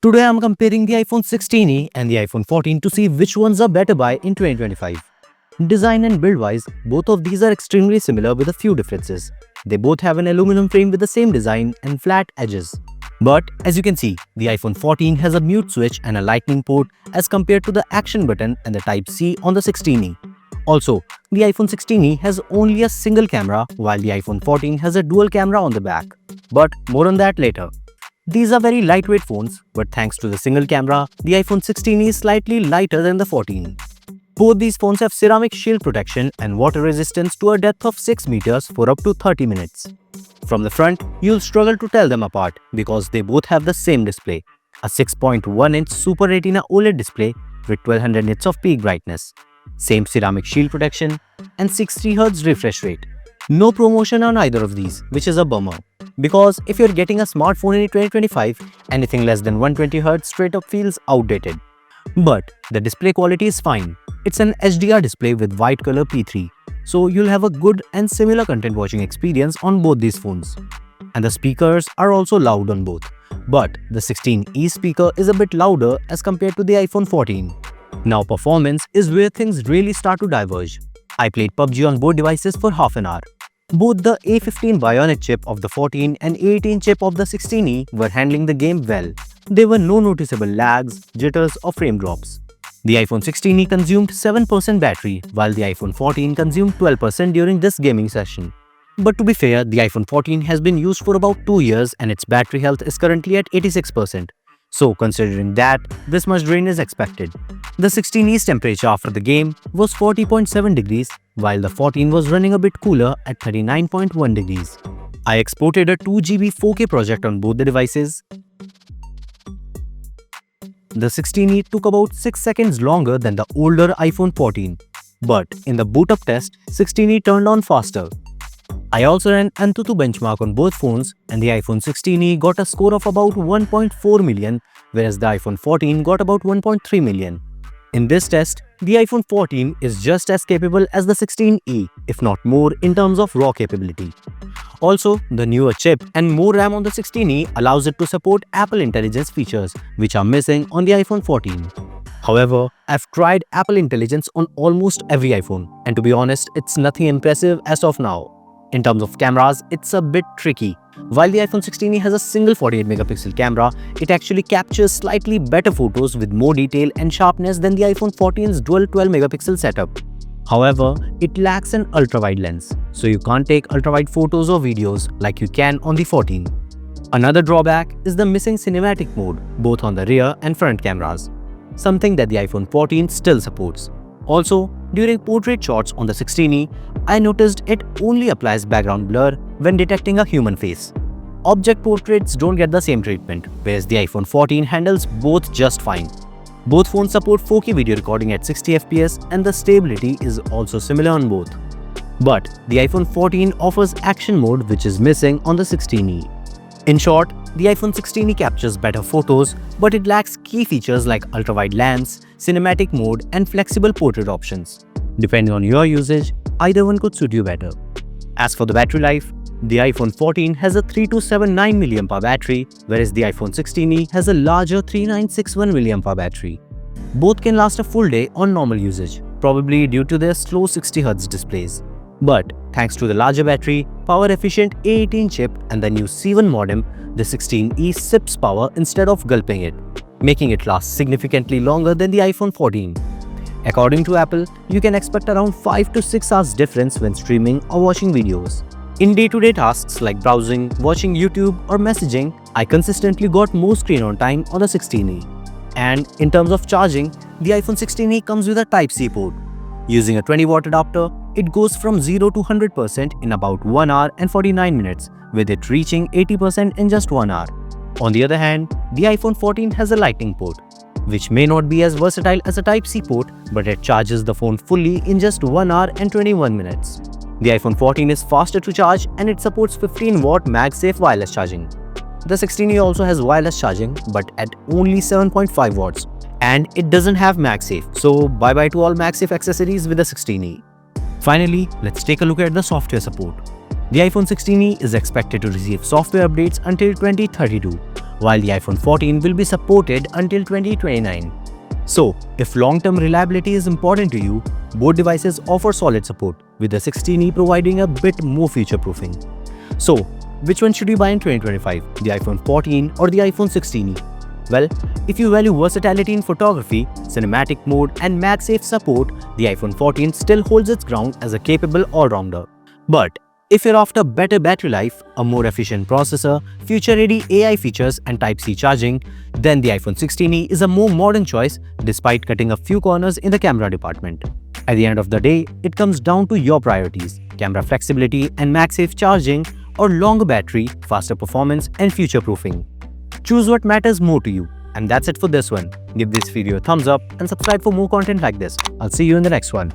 Today I'm comparing the iPhone 16e and the iPhone 14 to see which ones are better by in 2025. Design and build wise, both of these are extremely similar with a few differences. They both have an aluminum frame with the same design and flat edges. But as you can see, the iPhone 14 has a mute switch and a lightning port as compared to the action button and the Type-C on the 16e. Also, the iPhone 16e has only a single camera while the iPhone 14 has a dual camera on the back. But more on that later. These are very lightweight phones, but thanks to the single camera, the iPhone 16 is slightly lighter than the 14. Both these phones have ceramic shield protection and water resistance to a depth of 6 meters for up to 30 minutes. From the front, you'll struggle to tell them apart because they both have the same display, a 6.1-inch Super Retina OLED display with 1200 nits of peak brightness, same ceramic shield protection, and 60Hz refresh rate. No promotion on either of these, which is a bummer. Because if you're getting a smartphone in 2025, anything less than 120Hz straight up feels outdated. But the display quality is fine. It's an HDR display with white color P3, so you'll have a good and similar content watching experience on both these phones. And the speakers are also loud on both. But the 16e speaker is a bit louder as compared to the iPhone 14. Now performance is where things really start to diverge. I played PUBG on both devices for half an hour. Both the A15 Bionic chip of the 14 and A18 chip of the 16e were handling the game well. There were no noticeable lags, jitters or frame drops. The iPhone 16e consumed 7% battery while the iPhone 14 consumed 12% during this gaming session. But to be fair, the iPhone 14 has been used for about 2 years and its battery health is currently at 86%. So considering that, this much drain is expected. The 16e's temperature after the game was 40.7 degrees while the 14 was running a bit cooler at 39.1 degrees. I exported a 2GB 4K project on both the devices. The 16e took about 6 seconds longer than the older iPhone 14. But in the boot up test, 16e turned on faster. I also ran AnTutu benchmark on both phones and the iPhone 16e got a score of about 1.4 million whereas the iPhone 14 got about 1.3 million. In this test, the iPhone 14 is just as capable as the 16e, if not more in terms of raw capability. Also, the newer chip and more RAM on the 16e allows it to support Apple Intelligence features which are missing on the iPhone 14. However, I've tried Apple Intelligence on almost every iPhone and to be honest, it's nothing impressive as of now. In terms of cameras, it's a bit tricky. While the iPhone 16e has a single 48-megapixel camera, it actually captures slightly better photos with more detail and sharpness than the iPhone 14's dual 12-megapixel setup. However, it lacks an ultra-wide lens, so you can't take ultra-wide photos or videos like you can on the 14. Another drawback is the missing cinematic mode, both on the rear and front cameras, something that the iPhone 14 still supports. Also, during portrait shots on the 16e, I noticed it only applies background blur when detecting a human face. Object portraits don't get the same treatment, whereas the iPhone 14 handles both just fine. Both phones support 4K video recording at 60fps and the stability is also similar on both. But the iPhone 14 offers action mode which is missing on the 16e. In short, the iPhone 16e captures better photos, but it lacks key features like ultra-wide lens, cinematic mode and flexible portrait options. Depending on your usage, either one could suit you better. As for the battery life, the iPhone 14 has a 3279 mAh battery, whereas the iPhone 16e has a larger 3961 mAh battery. Both can last a full day on normal usage, probably due to their slow 60Hz displays. But thanks to the larger battery, power-efficient A18 chip and the new C1 modem, the 16e sips power instead of gulping it, making it last significantly longer than the iPhone 14. According to Apple, you can expect around 5 to 6 hours difference when streaming or watching videos. In day-to-day tasks like browsing, watching YouTube or messaging, I consistently got more screen on time on the 16e. And in terms of charging, the iPhone 16e comes with a Type-C port. Using a 20-watt adapter, it goes from 0 to 100% in about 1 hour and 49 minutes, with it reaching 80% in just 1 hour. On the other hand, the iPhone 14 has a Lightning port, which may not be as versatile as a Type-C port, but it charges the phone fully in just 1 hour and 21 minutes. The iPhone 14 is faster to charge and it supports 15-watt MagSafe wireless charging. The 16e also has wireless charging, but at only 7.5 watts. And it doesn't have MagSafe, so bye-bye to all MagSafe accessories with the 16e. Finally, let's take a look at the software support. The iPhone 16e is expected to receive software updates until 2032. while the iPhone 14 will be supported until 2029. So, if long-term reliability is important to you, both devices offer solid support, with the 16e providing a bit more future-proofing. So, which one should you buy in 2025, the iPhone 14 or the iPhone 16e? Well, if you value versatility in photography, cinematic mode and MagSafe support, the iPhone 14 still holds its ground as a capable all-rounder. But if you're after better battery life, a more efficient processor, future-ready AI features and Type-C charging, then the iPhone 16e is a more modern choice despite cutting a few corners in the camera department. At the end of the day, it comes down to your priorities: camera flexibility and MagSafe charging, or longer battery, faster performance and future-proofing. Choose what matters more to you. And that's it for this one. Give this video a thumbs up and subscribe for more content like this. I'll see you in the next one.